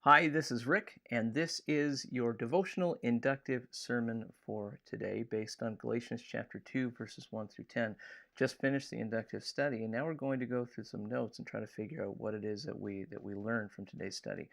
Hi, this is Rick, and this is your devotional inductive sermon for today based on Galatians chapter 2, verses 1 through 10. Just finished the inductive study, and now we're going to go through some notes and try to figure out what it is that we learned from today's study.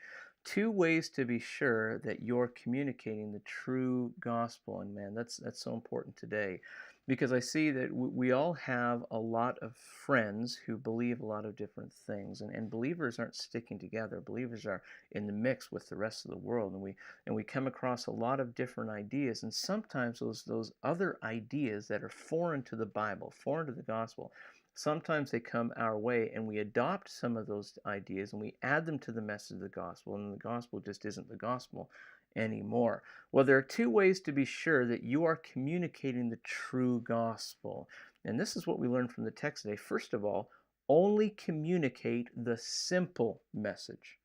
Two ways to be sure that you're communicating the true gospel, and man, that's so important today. Because I see that we all have a lot of friends who believe a lot of different things, and believers aren't sticking together. Believers are in the mix with the rest of the world, and we come across a lot of different ideas, and sometimes those other ideas that are foreign to the Bible, foreign to the gospel, sometimes they come our way, and we adopt some of those ideas and we add them to the message of the gospel, and the gospel just isn't the gospel anymore. Well, there are two ways to be sure that you are communicating the true gospel, and this is what we learned from the text today. First of all, only communicate the simple message.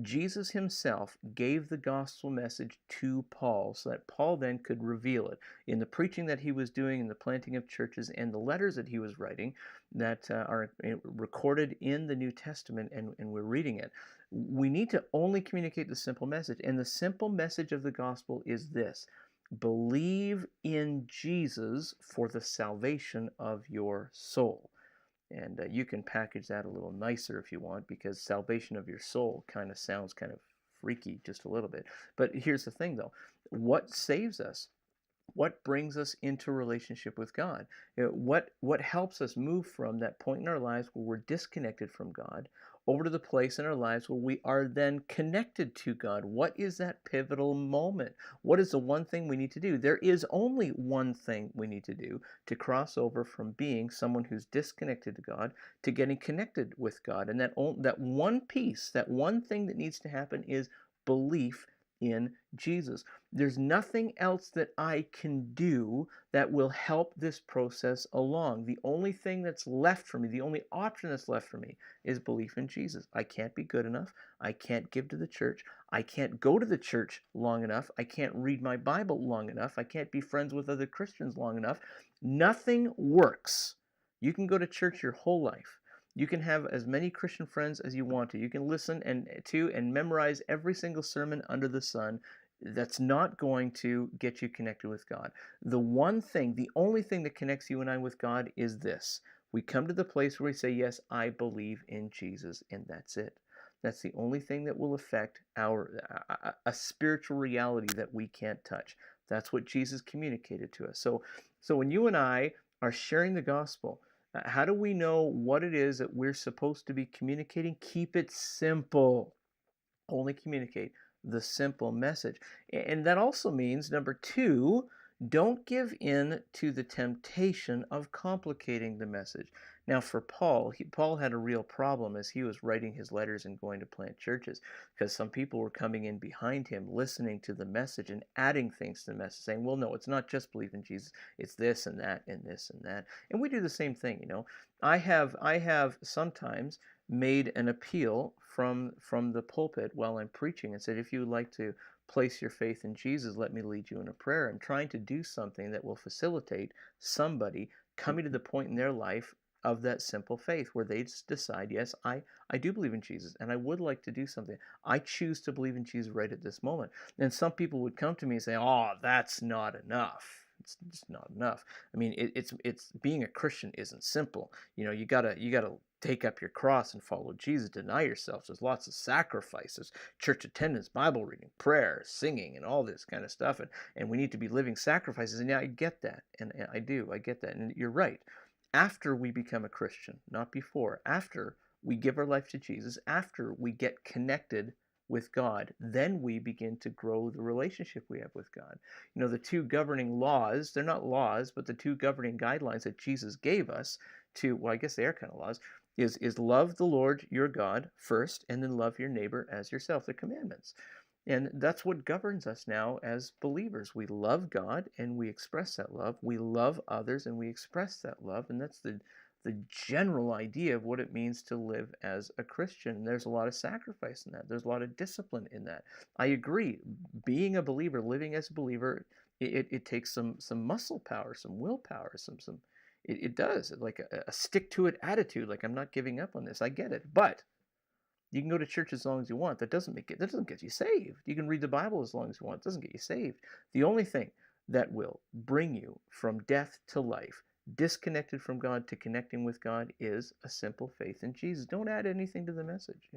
Jesus himself gave the gospel message to Paul so that Paul then could reveal it in the preaching that he was doing, in the planting of churches, and the letters that he was writing that are recorded in the New Testament, and we're reading it. We need to only communicate the simple message, and the simple message of the gospel is this: believe in Jesus for the salvation of your soul. And you can package that a little nicer if you want, because salvation of your soul kind of sounds kind of freaky just a little bit. But here's the thing, though. What saves us? What brings us into relationship with God? What helps us move from that point in our lives where we're disconnected from God over to the place in our lives where we are then connected to God? What is that pivotal moment? What is the one thing we need to do? There is only one thing we need to do to cross over from being someone who's disconnected to God to getting connected with God. And that one piece, that one thing that needs to happen is belief in Jesus. There's nothing else that I can do that will help this process along. The only thing that's left for me, the only option that's left for me, is belief in Jesus. I can't be good enough. I can't give to the church. I can't go to the church long enough. I can't read my Bible long enough. I can't be friends with other Christians long enough. Nothing works. You can go to church your whole life. You can have as many Christian friends as you want to. You can listen and memorize every single sermon under the sun. That's not going to get you connected with God. The one thing, the only thing that connects you and I with God is this: we come to the place where we say, yes, I believe in Jesus, and that's it. That's the only thing that will affect a spiritual reality that we can't touch. That's what Jesus communicated to us. So when you and I are sharing the gospel, how do we know what it is that we're supposed to be communicating? Keep it simple. Only communicate the simple message. And that also means, number two, don't give in to the temptation of complicating the message. Now, for Paul, Paul had a real problem as he was writing his letters and going to plant churches, because some people were coming in behind him, listening to the message and adding things to the message, saying, well, no, it's not just believe in Jesus, it's this and that and this and that. And we do the same thing, you know. I have sometimes made an appeal from the pulpit while I'm preaching and said, if you would like to place your faith in Jesus, let me lead you in a prayer. I'm trying to do something that will facilitate somebody coming to the point in their life of that simple faith where they just decide, yes, I do believe in Jesus and I would like to do something. I choose to believe in Jesus right at this moment. And some people would come to me and say, oh, that's not enough. It's just not enough. I mean, it's being a Christian isn't simple. You know, you gotta take up your cross and follow Jesus. Deny yourself. There's lots of sacrifices, church attendance, Bible reading, prayer, singing, and all this kind of stuff. And we need to be living sacrifices. And yeah, I get that. And I do. I get that. And you're right. After we become a Christian, not before, after we give our life to Jesus, after we get connected with God, then we begin to grow the relationship we have with God. You know, the two governing laws, they're not laws, but the two governing guidelines that Jesus gave us to, well, I guess they are kind of laws, is love the Lord your God first, and then love your neighbor as yourself, the commandments. And that's what governs us now as believers. We love God and we express that love. We love others and we express that love. And that's the general idea of what it means to live as a Christian. And there's a lot of sacrifice in that. There's a lot of discipline in that. I agree. Being a believer, living as a believer, it takes some muscle power, some willpower, it does, like a stick to it attitude, like I'm not giving up on this. I get it. But You can go to church as long as you want. That doesn't get you saved. You can read the Bible as long as you want. It doesn't get you saved. The only thing that will bring you from death to life, disconnected from God to connecting with God, is a simple faith in Jesus. Don't add anything to the message,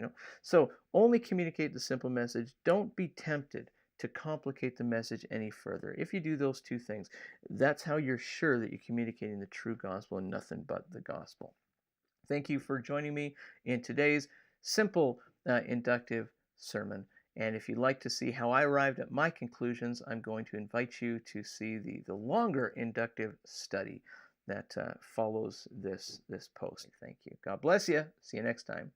So only communicate the simple message. Don't be tempted to complicate the message any further. If you do those two things, that's how you're sure that you're communicating the true gospel and nothing but the gospel. Thank you for joining me in today's simple inductive sermon. And if you'd like to see how I arrived at my conclusions, I'm going to invite you to see the longer inductive study that follows this post. Thank you. God bless you. See you next time.